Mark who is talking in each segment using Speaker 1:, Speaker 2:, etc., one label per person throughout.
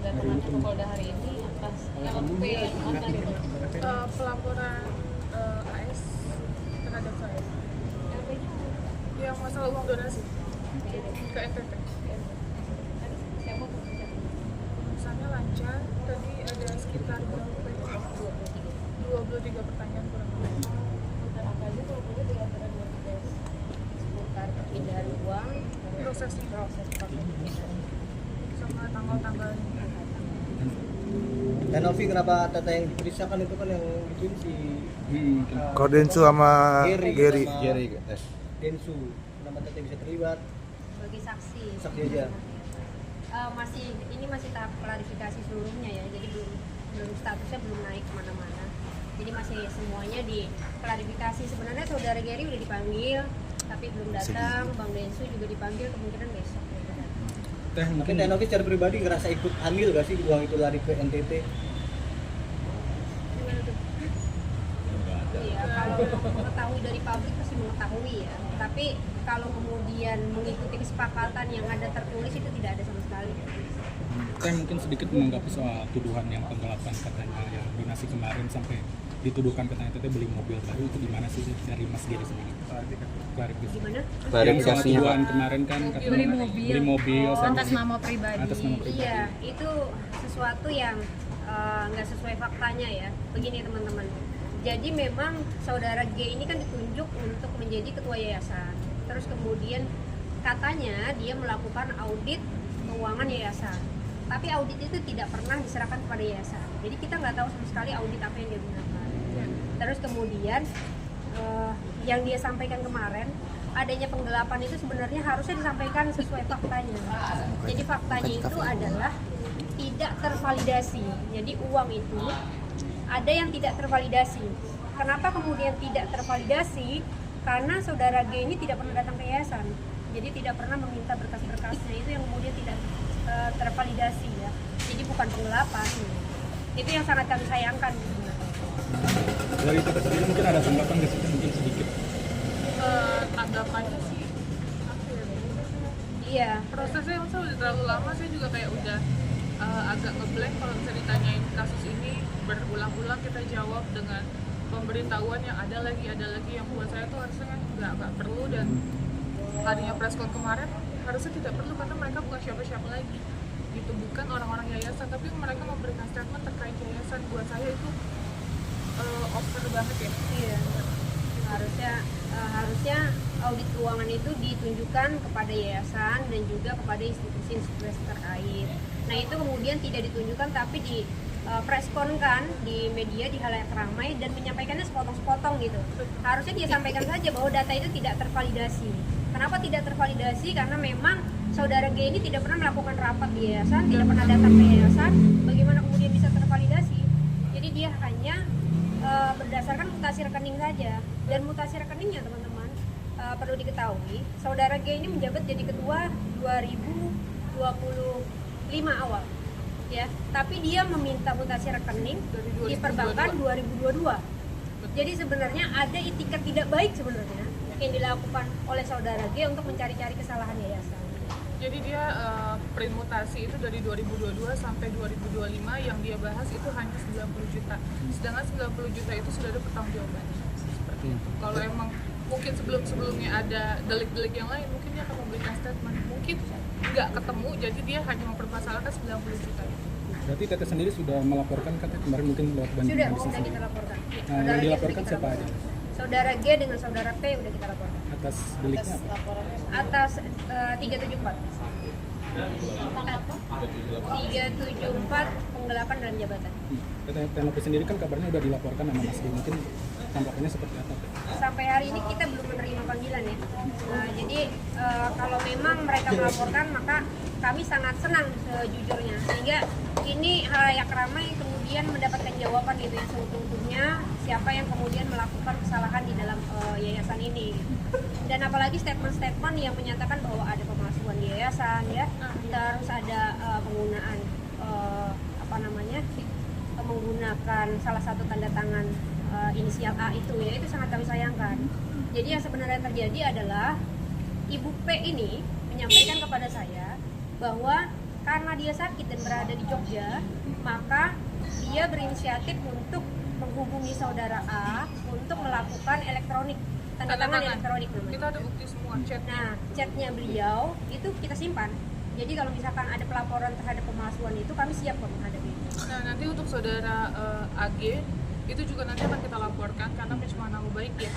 Speaker 1: kedatangan ke Polda hari ini atas LP yang mana itu?
Speaker 2: Pelaporan AS terhadap saya
Speaker 1: LP-nya
Speaker 2: yang masalah uang donasi ke NTT.
Speaker 1: siapa tuh?
Speaker 2: Misalnya lancar, tadi ada sekitar 23 pertanyaan kurang lebih.
Speaker 1: Seputar apa aja kalau boleh di antara dua tes? Seputar perpindahan uang, proses
Speaker 2: Sama tanggal-tanggalnya.
Speaker 3: Dan Novi, kenapa Tata yang diperiksakan itu kan yang bikin si
Speaker 4: Kordensu sama Gary.
Speaker 3: Densu. Kenapa Tata bisa terlibat?
Speaker 5: Sebagai saksi.
Speaker 3: Saksi aja.
Speaker 5: Ini masih tahap klarifikasi seluruhnya ya, jadi belum statusnya belum naik kemana-mana. Jadi masih semuanya diklarifikasi. Sebenarnya saudara Gary udah dipanggil, tapi belum datang. Bang Densu juga dipanggil, kemungkinan besok.
Speaker 3: Mungkin Teh Novi secara pribadi ngerasa ikut andil gak sih uang itu lari ke NTT?
Speaker 2: Gimana tuh?
Speaker 5: Iya, kalau mengetahui dari pabrik pasti mengetahui ya. Tapi kalau kemudian mengikuti kesepakatan yang ada tertulis itu tidak ada sama sekali.
Speaker 6: Saya mungkin sedikit menanggapi soal tuduhan yang penggelapan katanya yang donasi kemarin sampai dituduhkan katanya NTT beli mobil baru, itu gimana sih dari Mas Giri sendiri? Klarifikasi.
Speaker 5: Gimana?
Speaker 6: Yang soal tuduhan kemarin kan katanya beli mobil
Speaker 7: atas nama pribadi.
Speaker 6: atas nama pribadi.
Speaker 5: Iya, itu sesuatu yang nggak sesuai faktanya ya. Begini teman-teman. Jadi memang saudara G ini kan ditunjuk untuk menjadi ketua yayasan. Terus kemudian katanya dia melakukan audit keuangan yayasan. Tapi audit itu tidak pernah diserahkan kepada yayasan. Jadi kita nggak tahu sama sekali audit apa yang dia gunakan. Terus kemudian yang dia sampaikan kemarin, adanya penggelapan itu sebenarnya harusnya disampaikan sesuai faktanya. Jadi faktanya itu adalah tidak tervalidasi. Jadi uang itu ada yang tidak tervalidasi. Kenapa kemudian tidak tervalidasi? Karena saudara G ini tidak pernah datang ke yayasan. Jadi tidak pernah meminta berkas-berkasnya, itu yang kemudian tidak tervalidasi ya. Jadi bukan penggelapan. Itu yang sangat kami sayangkan.
Speaker 6: Dari Tata sendiri mungkin ada tanggapan nggak sih, mungkin sedikit?
Speaker 2: Tanggapannya sih apa ya?
Speaker 5: Iya.
Speaker 2: Prosesnya masa udah terlalu lama, saya juga kayak udah agak ngeblank kalau bisa ditanyain kasus ini berulang-ulang kita jawab dengan pemberitahuan yang ada lagi yang buat saya tuh harusnya nggak perlu, dan harinya preskon kemarin harusnya tidak perlu karena mereka bukan siapa-siapa lagi gitu, bukan orang-orang yayasan, tapi mereka memberikan statement terkait yayasan. Buat saya itu over banget ya.
Speaker 5: Iya. Harusnya audit keuangan itu ditunjukkan kepada yayasan dan juga kepada institusi terkait. Nah itu kemudian tidak ditunjukkan tapi di presscon-kan di media, di halayak ramai, dan menyampaikannya sepotong-sepotong gitu. Harusnya dia sampaikan saja bahwa data itu tidak tervalidasi. Kenapa tidak tervalidasi? Karena memang saudara G ini tidak pernah melakukan rapat di yayasan, tidak pernah datang ke yayasan. Bagaimana kemudian bisa tervalidasi? Jadi dia hanya berdasarkan mutasi rekening saja. Dan mutasi rekeningnya teman-teman perlu diketahui, saudara G ini menjabat jadi ketua 2025 awal. Ya, tapi dia meminta mutasi rekening di perbankan 2022. Jadi sebenarnya ada itikat tidak baik sebenarnya yang dilakukan oleh saudara G untuk mencari-cari kesalahan yayasan.
Speaker 2: Jadi dia print mutasi itu dari 2022 sampai 2025 yang dia bahas itu hanya 90 juta. Sedangkan 90 juta itu sudah ada pertanggungjawabannya. Seperti itu. Kalau emang mungkin sebelum-sebelumnya ada delik-delik yang lain, mungkin dia akan memberikan statement. Mungkin nggak ketemu, jadi dia hanya mempermasalahkan 90 juta itu.
Speaker 6: Berarti Tete sendiri sudah melaporkan, katanya kemarin mungkin lewat bantuan
Speaker 5: Sudah kita laporkan.
Speaker 6: Nah, yang dilaporkan siapa aja?
Speaker 5: Saudara G dengan saudara P udah kita laporkan.
Speaker 6: Atas deliknya apa?
Speaker 5: Atas 374. 374 penggelapan dalam jabatan.
Speaker 6: Tete Novi sendiri kan kabarnya udah dilaporkan sama Mas Giri, mungkin tampaknya seperti apa?
Speaker 5: Sampai hari ini kita belum menerima panggilan ya. Jadi kalau memang mereka melaporkan, maka kami sangat senang sejujurnya, sehingga ini halayak ramai kemudian mendapatkan jawaban gitu yang seutuh-utuhnya siapa yang kemudian melakukan kesalahan di dalam yayasan ini. Dan apalagi statement-statement yang menyatakan bahwa ada pemalsuan di yayasan ya, terus ada penggunaan menggunakan salah satu tanda tangan inisial A itu ya, itu sangat kami sayangkan. Jadi yang sebenarnya terjadi adalah Ibu P ini menyampaikan kepada saya bahwa karena dia sakit dan berada di Jogja, maka dia berinisiatif untuk menghubungi saudara A untuk melakukan elektronik, tanda tangan elektronik namanya.
Speaker 2: Kita ada bukti semua chat.
Speaker 5: Nah, chatnya beliau itu kita simpan. Jadi kalau misalkan ada pelaporan terhadap pemalsuan itu, kami siap kok menghadapi itu.
Speaker 2: Nah, nanti untuk saudara AG itu juga nanti akan kita laporkan karena pencemaran nama baik ya.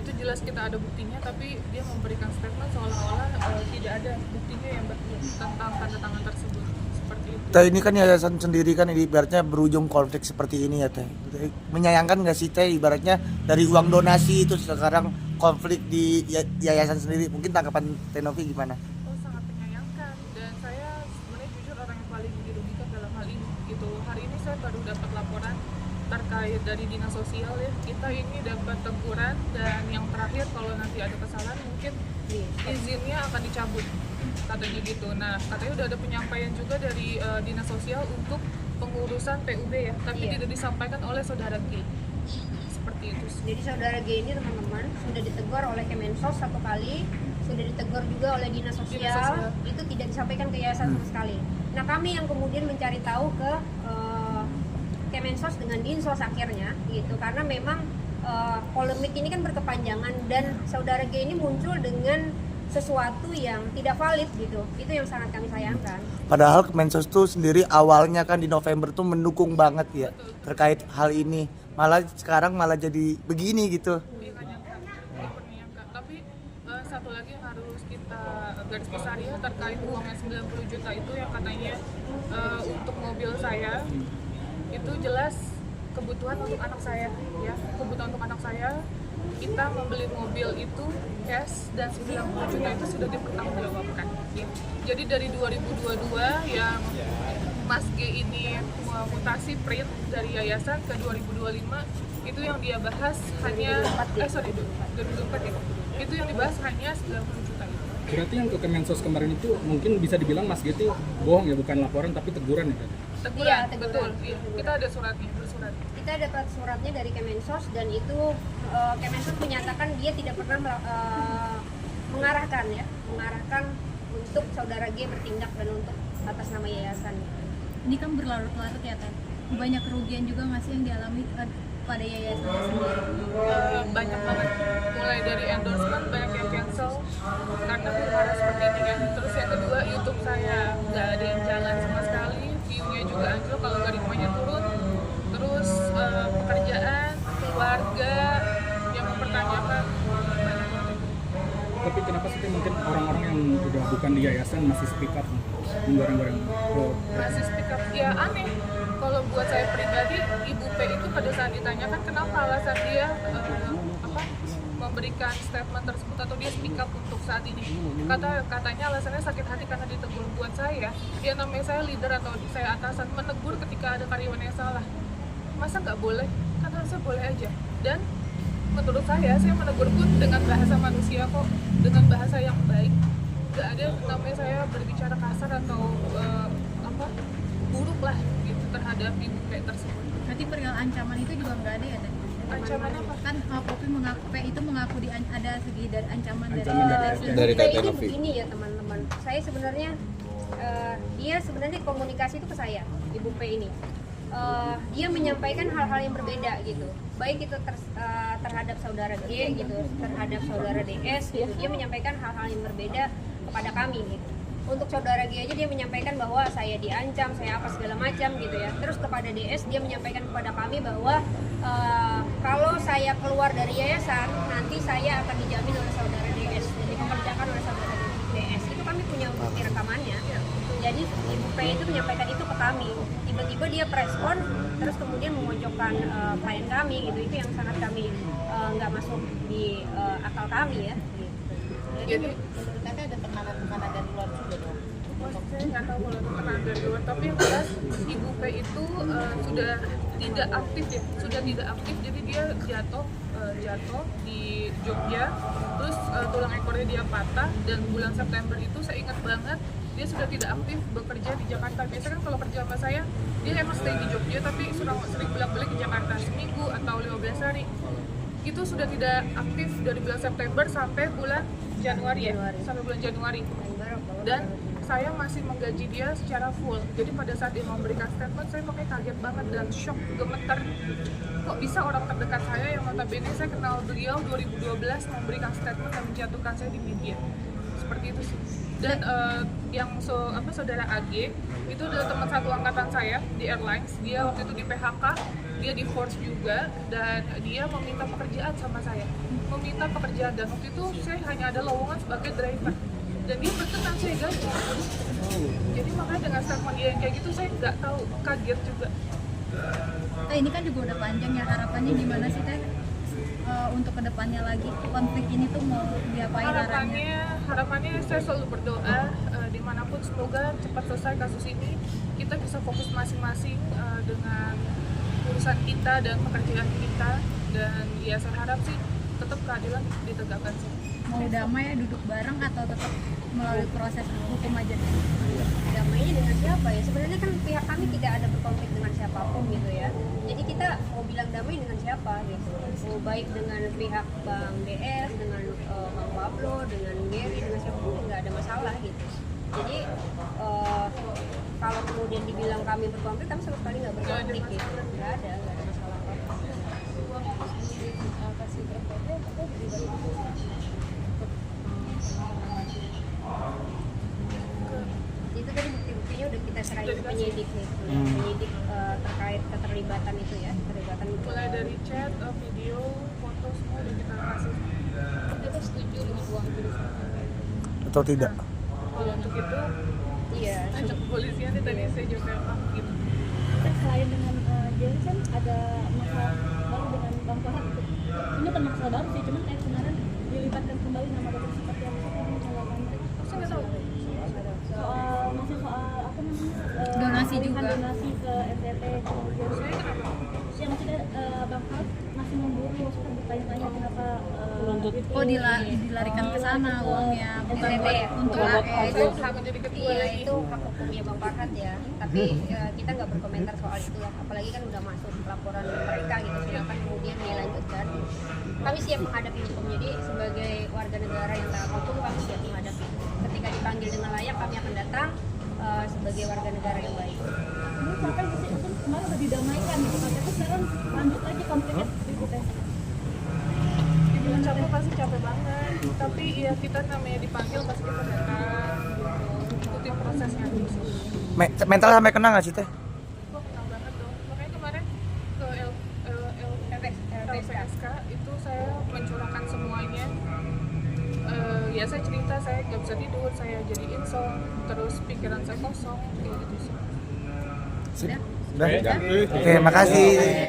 Speaker 2: Itu jelas kita ada buktinya, tapi dia memberikan statement seolah-olah tidak ada buktinya yang betul tentang tanda tangan tersebut. Seperti itu.
Speaker 4: Teh, ini kan yayasan sendiri kan ibaratnya berujung konflik seperti ini ya Teh. Menyayangkan nggak sih Teh ibaratnya dari uang donasi itu sekarang konflik di yayasan sendiri? Mungkin tanggapan Teh Novi gimana?
Speaker 2: Oh, sangat menyayangkan, dan saya sebenarnya jujur orang yang paling dirugikan dalam hal ini gitu. Hari ini saya baru dapat laporan terkait dari dinas sosial ya. Kita ini dapat teguran, dan yang terakhir kalau nanti ada kesalahan mungkin izinnya akan dicabut katanya gitu. Nah, katanya udah ada penyampaian juga dari dinas sosial untuk pengurusan PUB ya, tapi tidak disampaikan oleh saudara G. Seperti itu.
Speaker 5: Jadi saudara G ini teman-teman sudah ditegur oleh Kemensos 1 kali, sudah ditegur juga oleh dinas sosial, itu tidak disampaikan ke yayasan sama sekali. Nah, kami yang kemudian mencari tahu ke Kemensos dengan Dinsos akhirnya gitu, karena memang polemik ini kan berkepanjangan dan saudara G ini muncul dengan sesuatu yang tidak valid gitu. Itu yang sangat kami sayangkan.
Speaker 4: Padahal Kemensos tuh sendiri awalnya kan di November tuh mendukung banget ya terkait hal ini. Malah sekarang malah jadi begini gitu.
Speaker 2: Menyayangkan. Tapi satu lagi yang harus kita garis besar ya terkait uang yang 90 juta itu yang katanya untuk mobil saya, itu jelas kebutuhan untuk anak saya ya, kebutuhan untuk anak saya. Kita membeli mobil itu cash dan 90 juta itu sudah dipertanggungjawabkan ya. Jadi dari 2022 yang Mas G ini mutasi print dari yayasan ke 2025, itu yang dia bahas hanya 2024 ya. Itu yang dibahas hanya 90 juta itu.
Speaker 6: Berarti yang ke Kemensos kemarin itu mungkin bisa dibilang Mas G itu bohong ya, bukan laporan tapi teguran ya?
Speaker 2: Teguran,
Speaker 5: Iya, teguran.
Speaker 2: betul. Iya. Kita ada suratnya, bersurat.
Speaker 5: Kita dapat suratnya dari Kemensos dan itu Kemensos menyatakan dia tidak pernah mengarahkan untuk saudara G bertindak dan untuk atas nama yayasan.
Speaker 7: Ini kan berlarut-larut ya Teh. Banyak kerugian juga nggak sih yang dialami pada yayasan sendiri?
Speaker 2: Banyak banget, mulai dari endorsement banyak yang cancel karena huru-hara seperti ini kan. Terus yang kedua, YouTube saya nggak ada yang jalan sama sekali, view-nya juga anjlok kalau algoritmanya turun. Terus pekerjaan, keluarga yang mempertanyakan banyak banget.
Speaker 6: Tapi kenapa sih mungkin orang-orang yang udah bukan di yayasan masih speak up menggoreng-goreng?
Speaker 2: Masih speak up, ya aneh. Kalau buat saya pribadi, Ibu P itu pada saat ditanyakan kenapa alasan dia memberikan statement tersebut atau dia speak up untuk saat ini, katanya alasannya sakit hati karena ditegur. Buat saya, ya namanya saya leader atau saya atasan, menegur ketika ada karyawan yang salah, masa nggak boleh? Kan harusnya boleh aja. Dan menurut saya menegur pun dengan bahasa manusia kok, dengan bahasa yang baik. Nggak ada namanya saya berbicara kasar atau buruk lah gitu terhadap Ibu P tersebut.
Speaker 7: Berarti perihal ancaman itu juga nggak ada ya Teh?
Speaker 2: Ancaman apa?
Speaker 7: Kan Poppy mengaku ada segi dari ancaman dari
Speaker 3: Dari
Speaker 5: Kita
Speaker 3: Teh
Speaker 5: ini
Speaker 3: Novi.
Speaker 5: begini ya teman-teman. Saya sebenarnya dia sebenarnya komunikasi itu ke saya, Ibu P ini. Dia menyampaikan hal-hal yang berbeda gitu. Baik itu terhadap saudara G gitu, terhadap saudara DS gitu. Dia menyampaikan hal-hal yang berbeda kepada kami gitu. Untuk saudara G aja dia menyampaikan bahwa saya diancam, saya apa segala macam gitu ya. Terus kepada DS dia menyampaikan kepada kami bahwa kalau saya keluar dari yayasan nanti saya akan dijamin oleh saudara DS dan dipekerjakan oleh saudara DS. Itu kami punya bukti rekamannya. Jadi Ibu P itu menyampaikan itu ke kami. Tiba-tiba dia preskon terus kemudian memojokkan klien kami gitu. Itu yang sangat kami nggak masuk di akal kami ya. Gitu.
Speaker 2: Jadi
Speaker 1: Tapi ada tekanan-tekanan dari luar juga dong.
Speaker 2: saya nggak tahu kalau tekanan dari luar, tapi yang jelas Ibu P itu sudah tidak aktif ya, jadi dia jatuh di Jogja, terus tulang ekornya dia patah, dan bulan September itu saya ingat banget dia sudah tidak aktif bekerja di Jakarta. Biasanya kan kalau kerja sama saya dia emang stay di Jogja tapi sering bolak-balik ke Jakarta seminggu atau 15 hari. Itu sudah tidak aktif dari bulan September sampai bulan Januari ya, sampai bulan Januari. Dan saya masih menggaji dia secara full. Jadi pada saat dia memberikan statement, saya makanya kaget banget dan shock, gemeter. Kok bisa orang terdekat saya yang notabene saya kenal beliau 2012 memberikan statement dan menjatuhkan saya di media. Seperti itu sih. Dan saudara AG itu adalah teman satu angkatan saya di airlines. Dia waktu itu di PHK, dia di force juga, dan dia meminta pekerjaan sama saya. Meminta pekerjaan, dan waktu itu saya hanya ada lowongan sebagai driver. Dan dia berkenan saya gaji. Jadi makanya dengan statement dia yang kayak gitu saya nggak tahu, kaget juga.
Speaker 7: Ini kan juga udah panjang ya, harapannya gimana sih Teh untuk kedepannya lagi konflik ini tuh mau diapain arahnya?
Speaker 2: Harapannya saya selalu berdoa dimanapun semoga cepat selesai kasus ini, kita bisa fokus masing-masing dengan urusan kita dan pekerjaan kita, dan ya saya harap sih tetap keadilan ditegakkan sih.
Speaker 7: Mau damai ya, duduk bareng atau tetap melalui proses hukum aja?
Speaker 5: Damainya dengan siapa ya? Sebenarnya kan pihak kami tidak ada berkonflik dengan siapapun gitu ya. Jadi kita mau bilang damai dengan siapa gitu? Mau baik dengan pihak Bang DS, dengan Bang Pablo, dengan Gary, dengan siapapun nggak ada masalah gitu. Jadi kalau kemudian dibilang kami berkonflik, kami sama sekali nggak berkonflik gitu. Nggak ada masalah apa-apa. Itu tadi bukti-buktinya udah kita serahin ke penyidik nih, penyidik terkait keterlibatan itu ya, keterlibatan
Speaker 2: Mulai dari chat, video, foto semua udah kita kasih.
Speaker 1: Kita setuju dengan uang itu.
Speaker 4: Atau tidak?
Speaker 2: Kalau untuk itu,
Speaker 5: iya.
Speaker 2: ajak kepolisian nih tadi saya juga gitu.
Speaker 1: Selain dengan Jerry kan ada masalah baru dengan Bang Farhat. Ini bukan masalah baru sih, cuman kayak kemarin dilibatkan kembali nama Bapak seperti yang menyalahkan.
Speaker 2: Saya nggak tahu.
Speaker 1: Masih soal apa namanya?
Speaker 7: Donasi juga.
Speaker 1: Donasi ke NTT kemudian.
Speaker 2: Saya kenapa?
Speaker 1: Yang maksudnya Bang Farhat masih memburu, maksudnya bertanya-tanya kenapa
Speaker 7: Oh dilarikan ke sana uangnya, bukan buat untuk AS.
Speaker 2: Saya udah menjadi ketua
Speaker 5: Iya,
Speaker 2: lagi.
Speaker 5: itu hak hukumnya Bang Farhat ya. Tapi kita nggak berkomentar soal itu ya. Apalagi kan udah masuk laporan mereka gitu. Silakan kemudian dilanjutkan. Kami siap menghadapi hukum. Jadi sebagai warga negara yang taat hukum, kami siap menghadapi. Ketika dipanggil dengan layak, kami akan datang sebagai warga negara yang baik.
Speaker 1: ini sampai sih itu kemarin udah didamaikan gitu kan. Tapi sekarang lanjut lagi konfliknya berikutnya.
Speaker 2: Dibilang capek pasti capek banget. Tapi ya kita namanya dipanggil pasti kita datang gitu. Ikutin prosesnya dulu sih.
Speaker 4: Mental sampai kena nggak sih Teh?
Speaker 2: Kok kenal banget dong. Makanya kemarin ke LPSK itu saya mencurahkan semuanya. Ya saya cerita, saya nggak bisa tidur, saya jadi insomnia, terus pikiran saya kosong, kayak gitu sih.
Speaker 4: Sudah? Oke, makasih.